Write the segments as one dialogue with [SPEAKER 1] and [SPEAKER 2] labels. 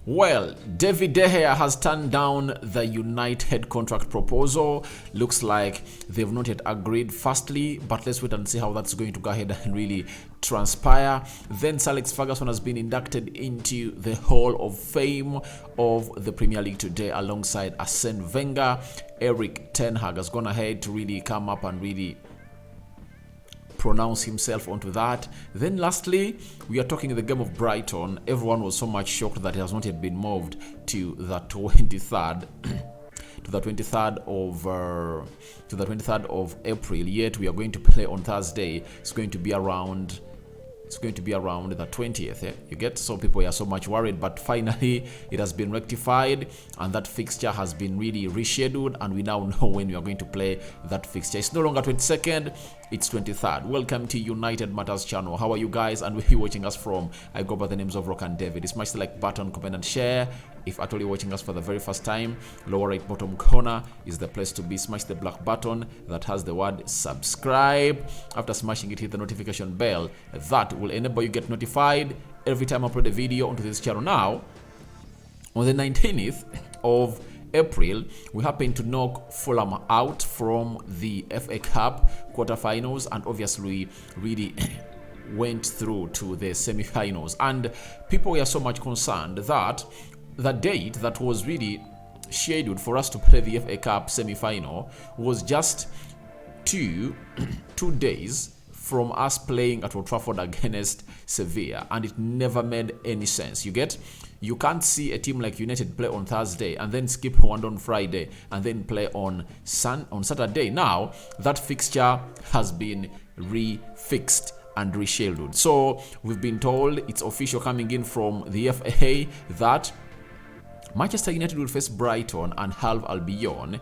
[SPEAKER 1] Well, David De Gea has turned down the United contract proposal. Looks like they've not yet agreed firstly, but let's wait and see how that's going to go ahead and really transpire. Then Alex Ferguson has been inducted into the Hall of Fame of the Premier League today alongside Arsene Wenger. Erik ten Hag has gone ahead to really come up and really pronounce himself onto that. Then lastly, we are talking the game of Brighton. Everyone was so much shocked that it has not yet been moved to the 23rd to the 23rd of April. Yet we are going to play on Thursday. It's going to be around the 20th. Yeah? You get, so people are so much worried, but finally it has been rectified and that fixture has been really rescheduled, and we now know when we are going to play that fixture. It's no longer 22nd, it's 23rd. Welcome to United Matters channel. How are you guys, and where are you watching us from? I go by the names of Rock and David. Smash the like button, comment and share. If at all you're watching us for the very first time, lower right bottom corner is the place to be. Smash the black button that has the word subscribe. After smashing it, hit the notification bell. That will enable you get notified every time I upload a video onto this channel. Now, on the 19th of April, we happened to knock Fulham out from the FA Cup quarterfinals, and obviously really went through to the semi-finals. And people were so much concerned that the date that was really scheduled for us to play the FA Cup semi-final was just two days from us playing at Old Trafford against Sevilla, and it never made any sense. You get, you can't see a team like United play on Thursday and then skip one on Friday and then play on Saturday. Now that fixture has been refixed and rescheduled. So we've been told, it's official coming in from the FA, that Manchester United will face Brighton and Hull Albion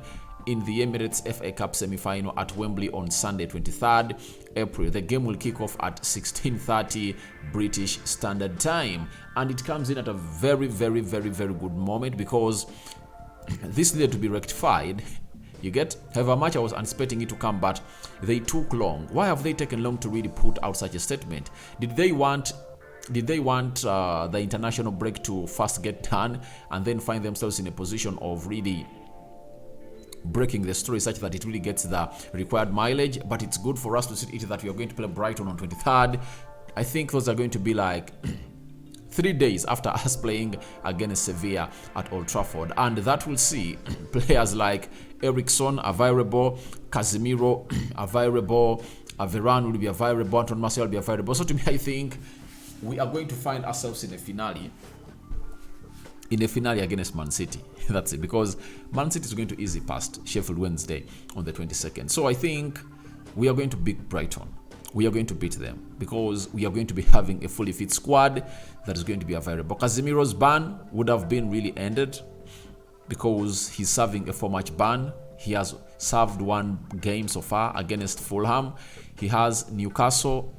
[SPEAKER 1] in the Emirates FA Cup semi-final at Wembley on Sunday 23rd April. The game will kick off at 16:30 British Standard Time, and it comes in at a very good moment because this needed to be rectified. You get, however much I was anticipating it to come, but they took long. Why have they taken long to really put out such a statement? Did they want the international break to first get done and then find themselves in a position of really breaking the story such that it really gets the required mileage? But it's good for us to see it that we are going to play Brighton on 23rd. I think those are going to be like 3 days after us playing against Sevilla at Old Trafford, and that will see players like Eriksen available, Casemiro available, Varane will be available, Antoine Martial will be available. So to me, I think we are going to find ourselves in a finale against Man City. That's it, because Man City is going to easy past Sheffield Wednesday on the 22nd. So I think we are going to beat Brighton. We are going to beat them because we are going to be having a fully fit squad that is going to be available. Casemiro's ban would have been really ended because he's serving a 4-match ban. He has served 1 game so far against Fulham. He has Newcastle,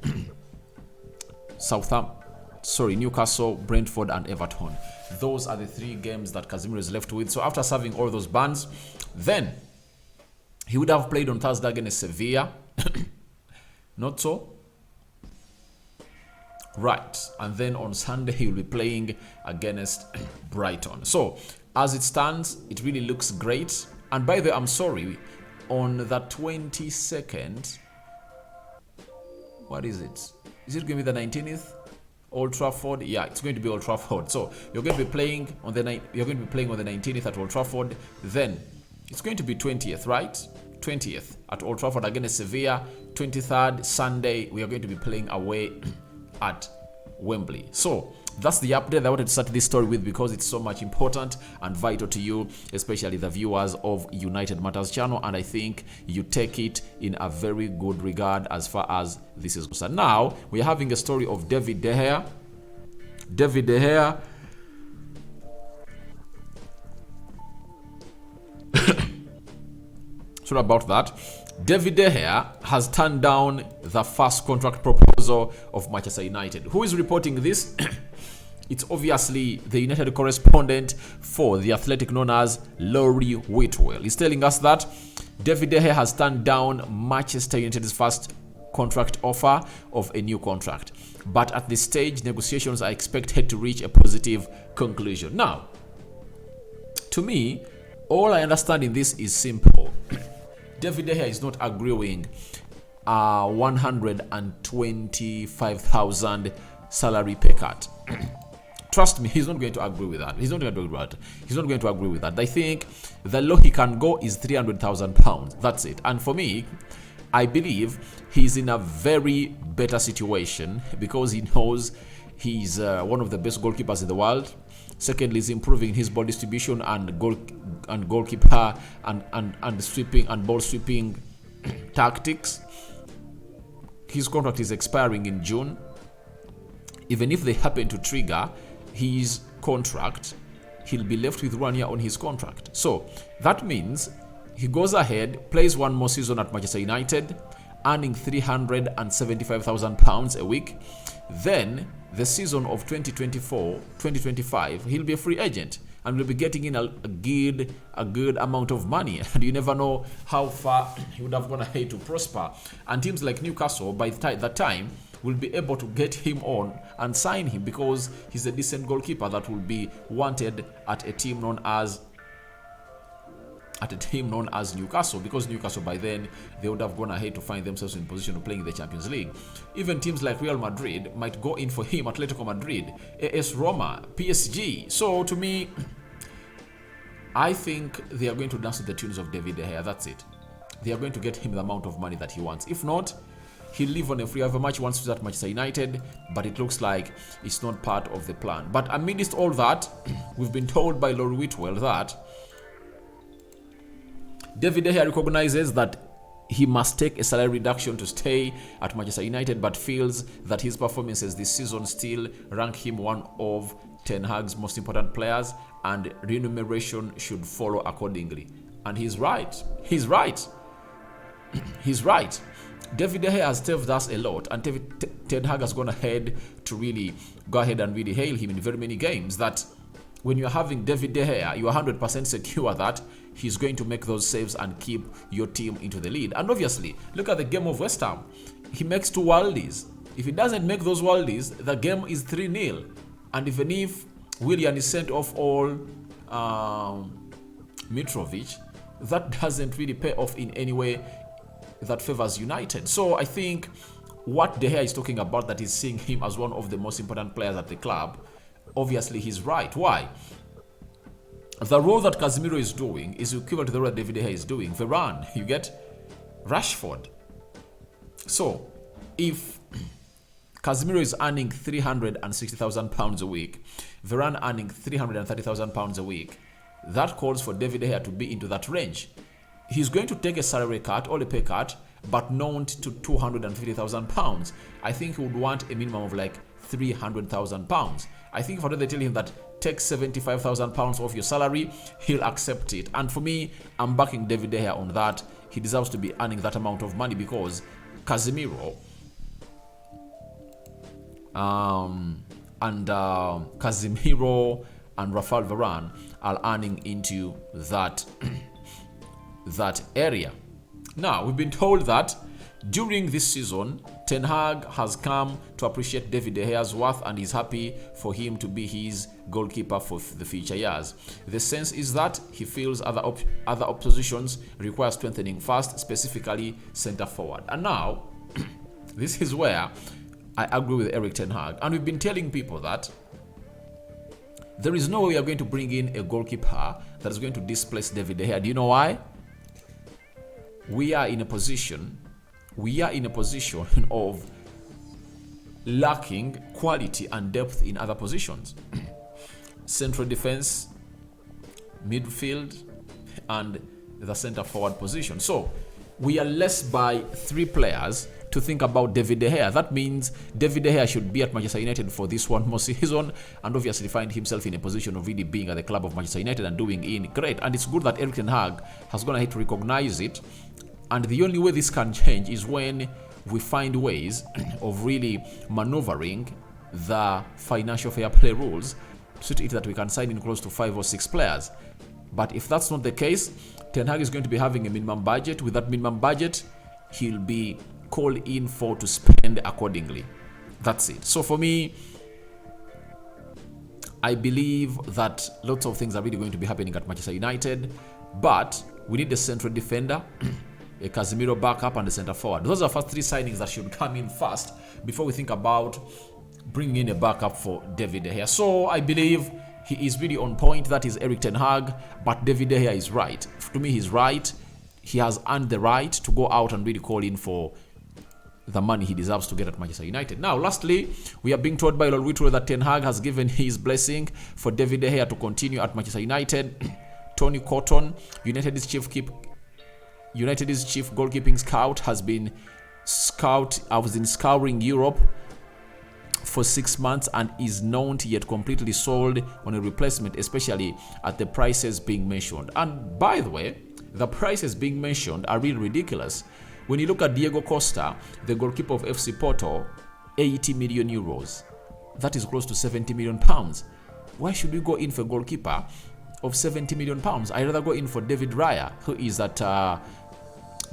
[SPEAKER 1] Newcastle, Brentford and Everton. Those are the 3 games that Casemiro is left with. So after serving all those bans, then he would have played on Thursday against Sevilla. Not so? Right. And then on Sunday, he will be playing against Brighton. So as it stands, it really looks great. And by the way, I'm sorry, on the 22nd, what is it? Is it going to be the 19th? Old Trafford? Yeah, it's going to be Old Trafford. So you're going to be playing on the 19th at Old Trafford. Then it's going to be 20th, right? 20th at Old Trafford against Sevilla. 23rd Sunday, we are going to be playing away at Wembley. So that's the update I wanted to start this story with because it's so much important and vital to you, especially the viewers of United Matters channel, and I think you take it in a very good regard as far as this is concerned. Now we are having a story of David De Gea. David De Gea sorry about that. David De Gea has turned down the first contract proposal of Manchester United. Who is reporting this? It's obviously the United correspondent for The Athletic, known as Laurie Whitwell. He's telling us that David De Gea has turned down Manchester United's first contract offer of a new contract. But at this stage, negotiations are expected to reach a positive conclusion. Now, to me, all I understand in this is simple. David De Gea is not agreeing 125,000 salary pay cut. Trust me, he's not going to agree with that. He's not going to agree with that. He's not going to agree with that. I think the low he can go is 300,000 pounds. That's it. And for me, I believe he's in a very better situation because he knows he's one of the best goalkeepers in the world. Secondly, he's improving his ball distribution and goalkeeper and sweeping and ball sweeping tactics. His contract is expiring in June. Even if they happen to trigger his contract, he'll be left with 1 year on his contract. So that means he goes ahead, plays one more season at Manchester United, earning £375,000 a week. Then the season of 2024-2025, he'll be a free agent and will be getting in a good amount of money. And you never know how far he would have gone ahead to prosper. And teams like Newcastle, by that time, will be able to get him on and sign him because he's a decent goalkeeper that will be wanted at a team known as Newcastle, because Newcastle by then they would have gone ahead to find themselves in position of playing the Champions League. Even teams like Real Madrid might go in for him, Atletico Madrid, AS Roma, PSG. So to me, I think they are going to dance to the tunes of David De Gea. That's it. They are going to get him the amount of money that he wants. If not, he'll live on a free over match once he's at Manchester United, but it looks like it's not part of the plan. But amidst all that, we've been told by Laurie Whitwell that David De Gea recognizes that he must take a salary reduction to stay at Manchester United, but feels that his performances this season still rank him one of Ten Hag's most important players, and remuneration should follow accordingly. And he's right. He's right. He's right. David De Gea has saved us a lot, and Ten Hag has gone ahead to really go ahead and really hail him in very many games. That when you're having David De Gea, you're 100% secure that he's going to make those saves and keep your team into the lead. And obviously, look at the game of West Ham. He makes 2 worldies. If he doesn't make those worldies, the game is 3-0. And even if Willian is sent off all Mitrovic, that doesn't really pay off in any way that favors United. So I think what De Gea is talking about, that he's seeing him as one of the most important players at the club, obviously he's right. Why? The role that Casemiro is doing is equivalent to the role that David De Gea is doing. Varane, you get Rashford. So if Casemiro is earning £360,000 a week, Varane earning £330,000 a week, that calls for David De Gea to be into that range. He's going to take a salary cut or a pay cut, but not to £250,000. I think he would want a minimum of like £300,000. I think if they tell him that take £75,000 off your salary, he'll accept it. And for me, I'm backing David De Gea on that. He deserves to be earning that amount of money because Casemiro and Rafael Varane are earning into that that area. Now, we've been told that during this season, Ten Hag has come to appreciate David De Gea's worth and is happy for him to be his goalkeeper for the future years. The sense is that he feels other oppositions require strengthening first, specifically centre forward. And now, this is where I agree with Eric Ten Hag. And we've been telling people that there is no way we are going to bring in a goalkeeper that is going to displace David De Gea. Do you know why? We are in a position of lacking quality and depth in other positions. Central defense, midfield, and the center forward position. So we are less by 3 players to think about David De Gea. That means David De Gea should be at Manchester United for this one more season and obviously find himself in a position of really being at the club of Manchester United and doing great. And it's good that Eric Ten Hag has gone ahead to recognize it. And the only way this can change is when we find ways of really maneuvering the financial fair play rules so that we can sign in close to 5 or 6 players. But if that's not the case, Ten Hag is going to be having a minimum budget. With that minimum budget, he'll be called in for to spend accordingly. That's it. So for me, I believe that lots of things are really going to be happening at Manchester United, but we need a central defender, a Casemiro backup, and a centre forward. Those are the first three signings that should come in first before we think about bringing in a backup for David De Gea. So I believe he is really on point. That is Erik ten Hag, but David De Gea is right. To me, he's right. He has earned the right to go out and really call in for the money he deserves to get at Manchester United. Now, lastly, we are being told by Lolwitro that Ten Hag has given his blessing for David De Gea to continue at Manchester United. Tony Cotton, United's chief goalkeeping scout, has been scouring Europe for 6 months and is not yet completely sold on a replacement, especially at the prices being mentioned. And by the way, the prices being mentioned are really ridiculous. When you look at Diego Costa, the goalkeeper of FC Porto, 80 million euros. That is close to 70 million pounds. Why should we go in for a goalkeeper of 70 million pounds? I'd rather go in for David Raya, who is at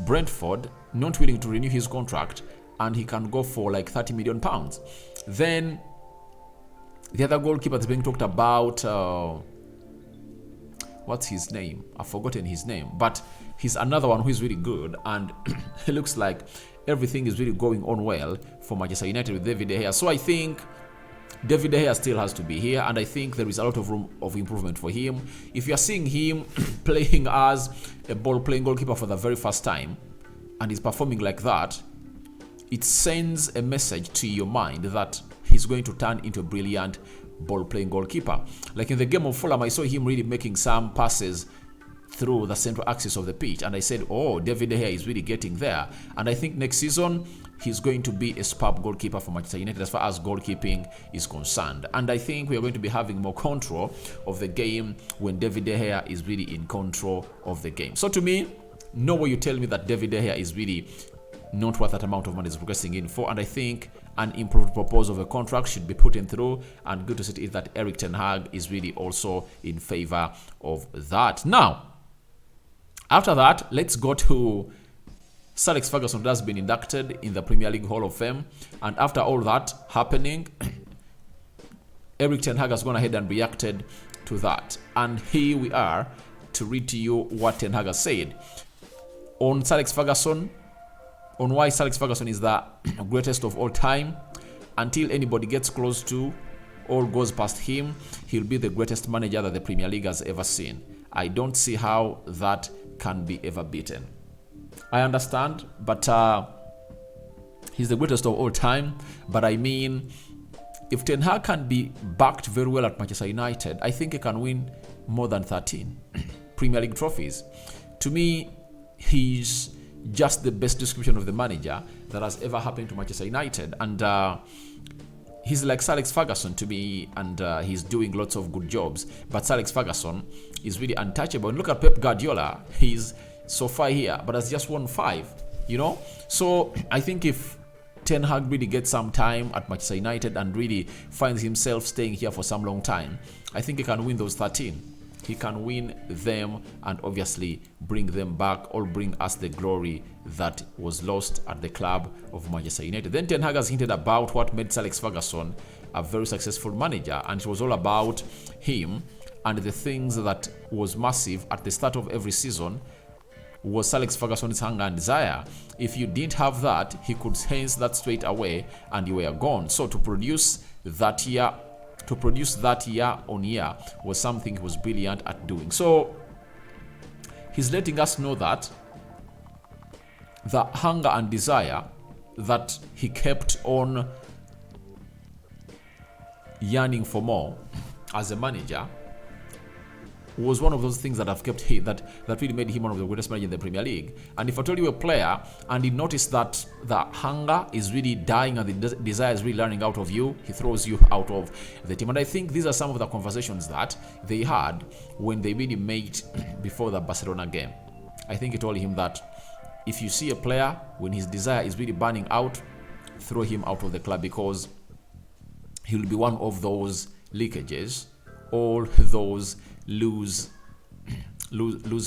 [SPEAKER 1] Brentford, not willing to renew his contract, and he can go for like 30 million pounds. Then the other goalkeeper that's being talked about, what's his name? I've forgotten his name, but he's another one who is really good, and it looks like everything is really going on well for Manchester United with David De Gea. So I think David De Gea still has to be here, and I think there is a lot of room of improvement for him. If you are seeing him playing as a ball-playing goalkeeper for the very first time, and he's performing like that, it sends a message to your mind that he's going to turn into a brilliant ball-playing goalkeeper. Like in the game of Fulham, I saw him really making some passes through the central axis of the pitch, and I said, oh, David De Gea is really getting there. And I think next season he's going to be a superb goalkeeper for Manchester United as far as goalkeeping is concerned. And I think we are going to be having more control of the game when David De Gea is really in control of the game. So to me, no way you tell me that David De Gea is really not worth that amount of money is progressing in for, and I think an improved proposal of a contract should be put in through, and good to see that Erik ten Hag is really also in favor of that. Now, after that, let's go to Sir Alex Ferguson, who has been inducted in the Premier League Hall of Fame, and after all that happening, Erik ten Hag has gone ahead and reacted to that, and here we are to read to you what ten Hag has said on Sir Alex Ferguson, on why Sir Alex Ferguson is the greatest of all time. Until anybody gets close to or goes past him, he'll be the greatest manager that the Premier League has ever seen. I don't see how that can be ever beaten. I understand, but he's the greatest of all time. But I mean, if Ten Hag can be backed very well at Manchester United, I think he can win more than 13 Premier League trophies. To me, he's just the best description of the manager that has ever happened to Manchester United, and he's like Sir Alex Ferguson to me, and he's doing lots of good jobs, but Sir Alex Ferguson is really untouchable. And look at Pep Guardiola, he's so far here but has just won 5, so I think if Ten Hag really gets some time at Manchester United and really finds himself staying here for some long time, I think he can win those 13. He can win them and obviously bring them back, or bring us the glory that was lost at the club of Manchester United. Then Ten Hag has hinted about what made Sir Alex Ferguson a very successful manager, and it was all about him, and the things that was massive at the start of every season was Sir Alex Ferguson's hunger and desire. If you didn't have that, he could sense that straight away and you were gone. So to produce that year on year was something he was brilliant at doing. So he's letting us know that the hunger and desire that he kept on yearning for more as a manager was one of those things that have kept him, that really made him one of the greatest managers in the Premier League. And if I told you a player and he noticed that the hunger is really dying and the desire is really running out of you, he throws you out of the team. And I think these are some of the conversations that they had when they really met before the Barcelona game. I think he told him that if you see a player when his desire is really burning out, throw him out of the club, because he'll be one of those leakages, all those lose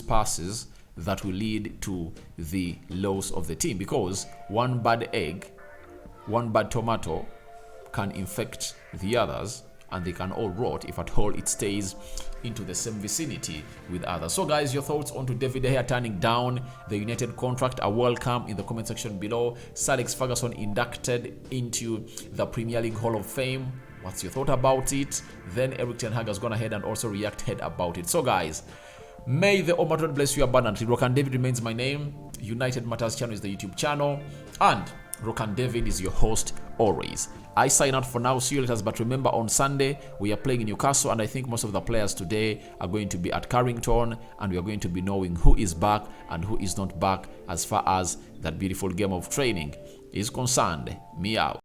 [SPEAKER 1] passes that will lead to the loss of the team, because one bad egg, one bad tomato can infect the others, and they can all rot if at all it stays into the same vicinity with others. So guys, your thoughts on to David De Gea turning down the United contract are welcome in the comment section below. Sir Alex Ferguson inducted into the Premier League Hall of Fame. What's your thought about it? Then Erik ten Hag has gone ahead and also reacted about it. So guys, may the Almighty bless you abundantly. Rokan David remains my name. United Matters channel is the YouTube channel, and Rokan David is your host always. I sign out for now. See you later. But remember, on Sunday we are playing in Newcastle, and I think most of the players today are going to be at Carrington, and we are going to be knowing who is back and who is not back as far as that beautiful game of training is concerned. Me out.